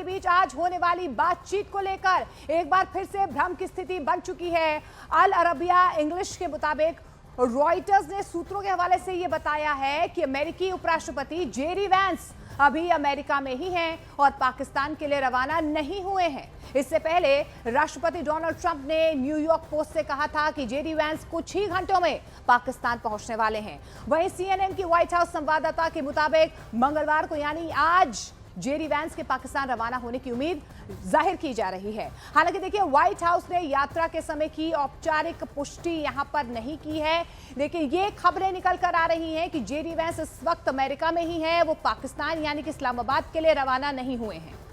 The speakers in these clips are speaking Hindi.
बीच आज होने वाली बातचीत को लेकर एक बार फिर से भ्रम की स्थिति बन चुकी है। अल अरबिया इंग्लिश के मुताबिक रॉयटर्स ने सूत्रों के हवाले से यह बताया है कि अमेरिकी उपराष्ट्रपति जेडी वैंस अभी अमेरिका में ही हैं और पाकिस्तान के लिए रवाना नहीं हुए हैं। इससे पहले राष्ट्रपति डोनाल्ड ट्रंप ने न्यूयॉर्क पोस्ट से कहा था कि जेडी वैंस कुछ ही घंटों में पाकिस्तान पहुंचने वाले हैं। वहीं सीएनएन की व्हाइट हाउस संवाददाता के मुताबिक मंगलवार को यानी आज जेडी वैंस के पाकिस्तान रवाना होने की उम्मीद जाहिर की जा रही है। हालांकि देखिए, व्हाइट हाउस ने यात्रा के समय की औपचारिक पुष्टि यहां पर नहीं की है, लेकिन ये खबरें निकल कर आ रही हैं कि जेडी वैंस इस वक्त अमेरिका में ही है, वो पाकिस्तान यानी कि इस्लामाबाद के लिए रवाना नहीं हुए हैं।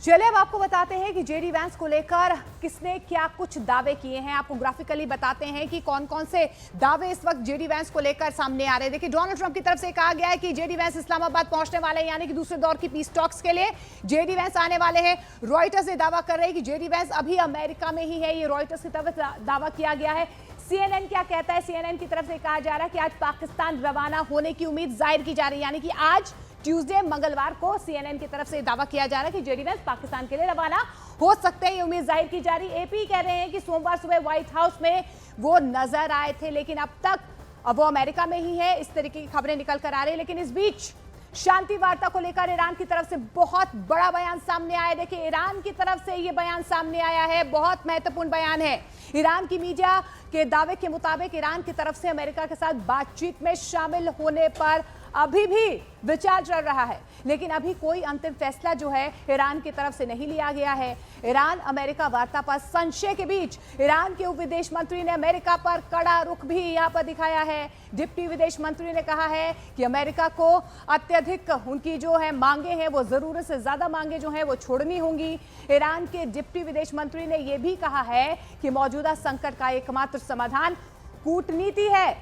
चलिए अब आपको बताते हैं कि जेडी वैंस को लेकर किसने क्या कुछ दावे किए हैं। आपको ग्राफिकली बताते हैं कि कौन कौन से दावे इस वक्त जेडी वैंस को लेकर सामने आ रहे हैं। देखिए, डोनाल्ड ट्रंप की तरफ से कहा गया है कि जेडी वैंस इस्लामाबाद पहुंचने वाले हैं, यानी कि दूसरे दौर की पीस टॉक्स के लिए जेडी वैंस आने वाले हैं। रॉयटर्स ये दावा कर रहे हैं कि जेडी वैंस अभी अमेरिका में ही है। ये रॉयटर्स की तरफ दावा किया गया है। सीएनएन क्या कहता है? सीएनएन की तरफ से कहा जा रहा है कि आज पाकिस्तान रवाना होने की उम्मीद जाहिर की जा रही है, यानी कि आज ट्यूसडे मंगलवार को सीएनएन की तरफ से दावा किया जा रहा है कि जेडी वैंस पाकिस्तान के लिए रवाना हो सकते हैं। ये उम्मीद जाहिर की जा रही है। एपी कह रहे हैं कि सोमवार सुबह व्हाइट हाउस में वो नजर आए थे, लेकिन अब वो अमेरिका में ही है। इस तरीके की खबरें निकल कर आ रही है। लेकिन इस बीच शांति वार्ता को लेकर ईरान की तरफ से बहुत बड़ा बयान सामने आया। देखिए, ईरान की तरफ से ये बयान सामने आया है, बहुत महत्वपूर्ण बयान है। ईरान की मीडिया के दावे के मुताबिक ईरान की तरफ से अमेरिका के साथ बातचीत में शामिल होने पर अभी भी विचार चल रहा है, लेकिन अभी कोई अंतिम फैसला जो है ईरान की तरफ से नहीं लिया गया है। ईरान अमेरिका वार्ता पर संशय के बीच ईरान के उप विदेश मंत्री ने अमेरिका पर कड़ा रुख भी यहां पर दिखाया है। डिप्टी विदेश मंत्री ने कहा है कि अमेरिका को अत्यधिक उनकी जो है मांगे हैं, वो जरूरत से ज्यादा मांगे जो हैं वो छोड़नी होंगी। ईरान के डिप्टी विदेश मंत्री ने यह भी कहा है कि मौजूदा संकट का एकमात्र समाधान कूटनीति है,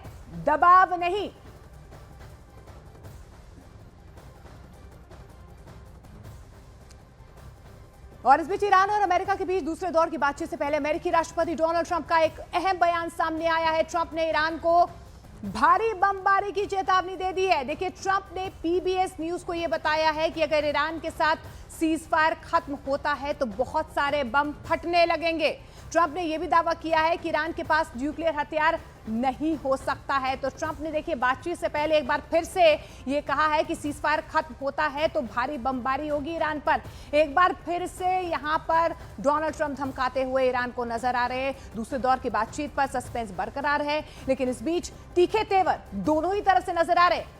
दबाव नहीं। और इस बीच ईरान और अमेरिका के बीच दूसरे दौर की बातचीत से पहले अमेरिकी राष्ट्रपति डोनाल्ड ट्रंप का एक अहम बयान सामने आया है। ट्रंप ने ईरान को भारी बमबारी की चेतावनी दे दी है। देखिए, ट्रंप ने पीबीएस न्यूज को यह बताया है कि अगर ईरान के साथ सीज फायर खत्म होता है तो बहुत सारे बम फटने लगेंगे। ट्रंप ने यह भी दावा किया है कि ईरान के पास न्यूक्लियर हथियार नहीं हो सकता है। तो ट्रंप ने देखिए बातचीत से पहले एक बार फिर से ये कहा है कि सीज फायर खत्म होता है तो भारी बमबारी होगी ईरान पर। एक बार फिर से यहां पर डोनाल्ड ट्रंप धमकाते हुए ईरान को नजर आ रहे हैं। दूसरे दौर की बातचीत पर सस्पेंस बरकरार है, लेकिन इस बीच तीखे तेवर दोनों ही तरफ से नजर आ रहे हैं।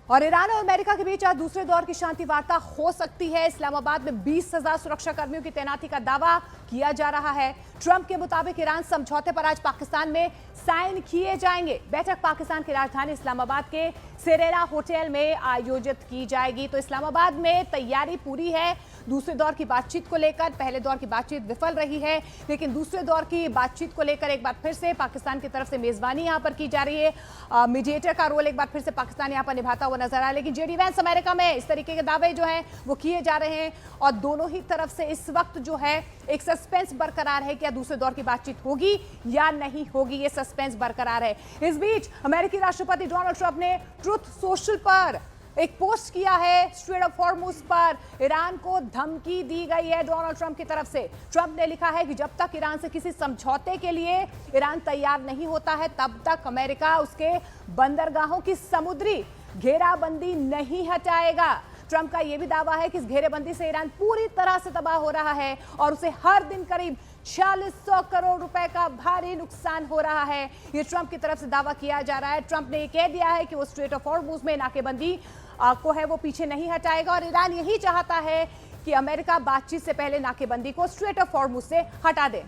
और ईरान और अमेरिका के बीच आज दूसरे दौर की शांति वार्ता हो सकती है। इस्लामाबाद में 20,000 सुरक्षा कर्मियों की तैनाती का दावा किया जा रहा है। ट्रंप के मुताबिक ईरान समझौते पर आज पाकिस्तान में साइन किए जाएंगे। बैठक पाकिस्तान की राजधानी इस्लामाबाद के सेरेना होटल में आयोजित की जाएगी। तो इस्लामाबाद में तैयारी पूरी है दूसरे दौर की बातचीत को लेकर। पहले दौर की बातचीत विफल रही है, लेकिन दूसरे दौर की बातचीत को लेकर एक बार फिर से पाकिस्तान की तरफ से मेजबानी यहां पर की जा रही है। मीडिएटर का रोल एक बार फिर से पाकिस्तान यहां पर निभाता हुआ नजर आया। लेकिन जेडी वैंस अमेरिका में इस तरीके के दावे जो हैं वो किए जा रहे हैं और दोनों ही तरफ से इस वक्त जो है एक सस्पेंस बरकरार है, क्या दूसरे दौर की बातचीत होगी या नहीं होगी, ये सस्पेंस बरकरार है। इस बीच अमेरिकी राष्ट्रपति डोनाल्ड ट्रंप ने ट्रुथ सोशल पर एक पोस्ट किया है। स्ट्रेट ऑफ हॉर्मुज पर ईरान को धमकी दी गई है डोनाल्ड ट्रंप की तरफ से। ट्रंप ने लिखा है कि जब तक ईरान से किसी समझौते के लिए ईरान तैयार नहीं होता है, तब तक अमेरिका उसके बंदरगाहों की समुद्री घेराबंदी नहीं हटाएगा। ट्रंप का यह भी दावा है कि इस घेरेबंदी से ईरान पूरी तरह से तबाह हो रहा है और उसे हर दिन करीब 4600 करोड़ रुपए का भारी नुकसान हो रहा है। ये ट्रंप की तरफ से दावा किया जा रहा है। ट्रंप ने यह कह दिया है कि वो स्ट्रेट ऑफ हॉर्मुज में नाकेबंदी को है वो पीछे नहीं हटाएगा और ईरान यही चाहता है कि अमेरिका बातचीत से पहले नाकेबंदी को स्ट्रेट ऑफ हॉर्मुज से हटा दे।